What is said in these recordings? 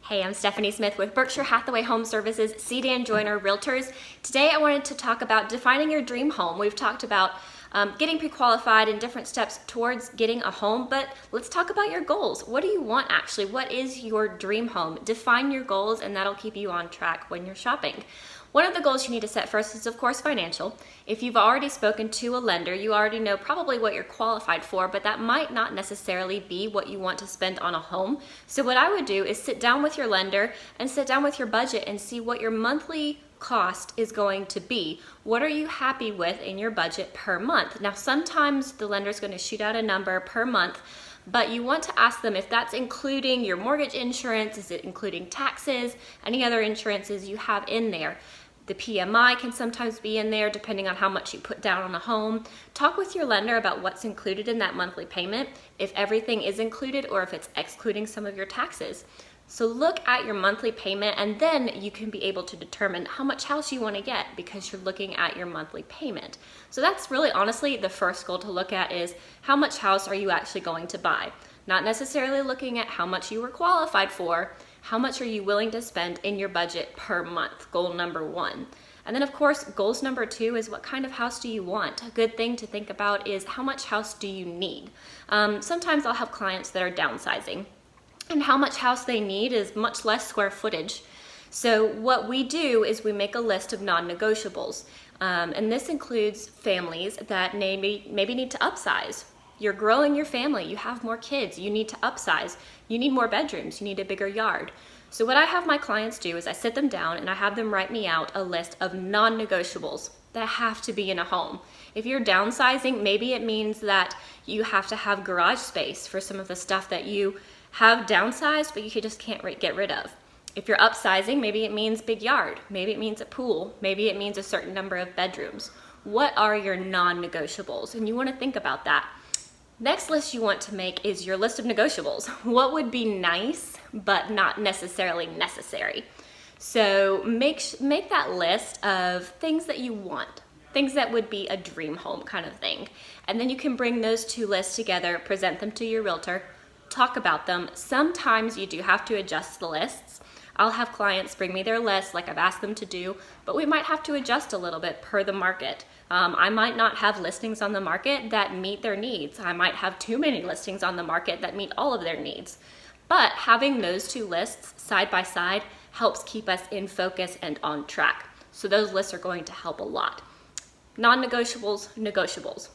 Hey, I'm Stephanie Smith with Berkshire Hathaway Home Services, Sedan Joiner Realtors. Today I wanted to talk about defining your dream home. We've talked about getting pre-qualified and different steps towards getting a home, but let's talk about your goals. What do you want actually? What is your dream home? Define your goals and that'll keep you on track when you're shopping. One of the goals you need to set first is, of course, financial. If you've already spoken to a lender, you already know probably what you're qualified for, but that might not necessarily be what you want to spend on a home. So what I would do is sit down with your lender and sit down with your budget and see what your monthly cost is going to be. What are you happy with in your budget per month? Now, sometimes the lender is going to shoot out a number per month, but you want to ask them if that's including your mortgage insurance, is it including taxes, any other insurances you have in there. The PMI can sometimes be in there depending on how much you put down on a home. Talk with your lender about what's included in that monthly payment, if everything is included or if it's excluding some of your taxes. So look at your monthly payment and then you can be able to determine how much house you want to get because you're looking at your monthly payment. So that's really honestly the first goal to look at is how much house are you actually going to buy? Not necessarily looking at how much you were qualified for, how much are you willing to spend in your budget per month, goal number one. And then of course, goals number two is what kind of house do you want? A good thing to think about is how much house do you need? Sometimes I'll have clients that are downsizing and how much house they need is much less square footage. So what we do is we make a list of non-negotiables. And this includes families that maybe need to upsize. You're growing your family, you have more kids, you need to upsize, you need more bedrooms, you need a bigger yard. So what I have my clients do is I sit them down and I have them write me out a list of non-negotiables that have to be in a home. If you're downsizing, maybe it means that you have to have garage space for some of the stuff that you have downsized but you just can't get rid of. If you're upsizing, maybe it means big yard, maybe it means a pool, maybe it means a certain number of bedrooms. What are your non-negotiables? And you want to think about that. Next list you want to make is your list of negotiables. What would be nice, but not necessarily necessary? So make that list of things that you want, things that would be a dream home kind of thing. And then you can bring those two lists together, present them to your realtor, talk about them. Sometimes you do have to adjust the lists. I'll have clients bring me their list like I've asked them to do, but we might have to adjust a little bit per the market. I might not have listings on the market that meet their needs. I might have too many listings on the market that meet all of their needs. But having those two lists side by side helps keep us in focus and on track. So those lists are going to help a lot. Non-negotiables, negotiables.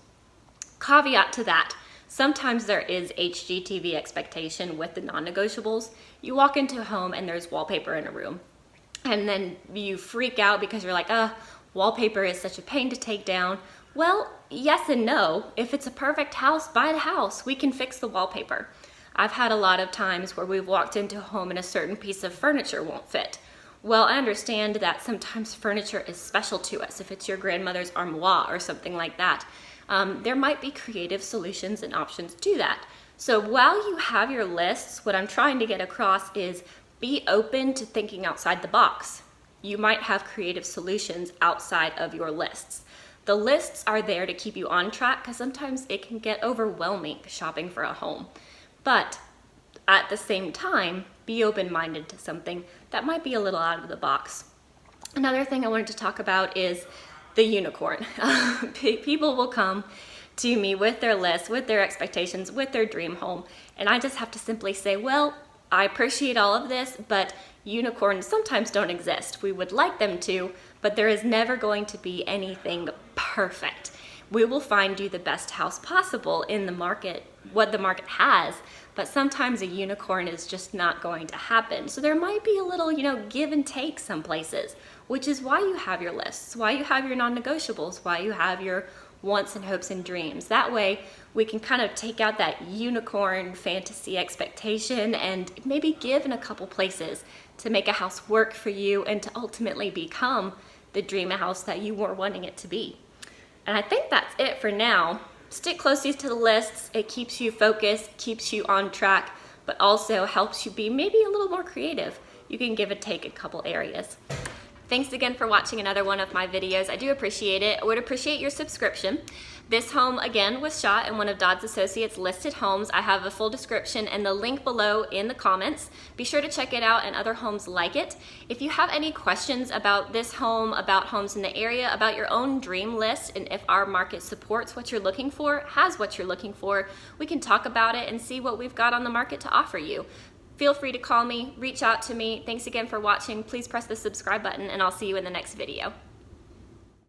Caveat to that. Sometimes there is HGTV expectation with the non-negotiables. You walk into a home and there's wallpaper in a room. And then you freak out because you're like, wallpaper is such a pain to take down. Well, yes and no. If it's a perfect house, buy the house. We can fix the wallpaper. I've had a lot of times where we've walked into a home and a certain piece of furniture won't fit. Well, I understand that sometimes furniture is special to us. If it's your grandmother's armoire or something like that, there might be creative solutions and options to that. So while you have your lists, what I'm trying to get across is be open to thinking outside the box. You might have creative solutions outside of your lists. The lists are there to keep you on track because sometimes it can get overwhelming shopping for a home. But at the same time, be open-minded to something that might be a little out of the box. Another thing I wanted to talk about is the unicorn. People will come to me with their lists, with their expectations, with their dream home, and I just have to simply say, well, I appreciate all of this, but unicorns sometimes don't exist. We would like them to, but there is never going to be anything perfect. We will find you the best house possible in the market, what the market has, but sometimes a unicorn is just not going to happen. So there might be a little, give and take some places, which is why you have your lists, why you have your non-negotiables, why you have your wants and hopes and dreams. That way we can kind of take out that unicorn fantasy expectation and maybe give in a couple places to make a house work for you and to ultimately become the dream house that you were wanting it to be. And I think that's it for now. Stick closely to the lists. It keeps you focused, keeps you on track, but also helps you be maybe a little more creative. You can give and take a couple areas. Thanks again for watching another one of my videos. I do appreciate it. I would appreciate your subscription. This home, again, was shot in one of Dodds Associates listed homes. I have a full description and the link below in the comments. Be sure to check it out and other homes like it. If you have any questions about this home, about homes in the area, about your own dream list, and if our market supports what you're looking for, has what you're looking for, we can talk about it and see what we've got on the market to offer you. Feel free to call me, reach out to me. Thanks again for watching. Please press the subscribe button and I'll see you in the next video.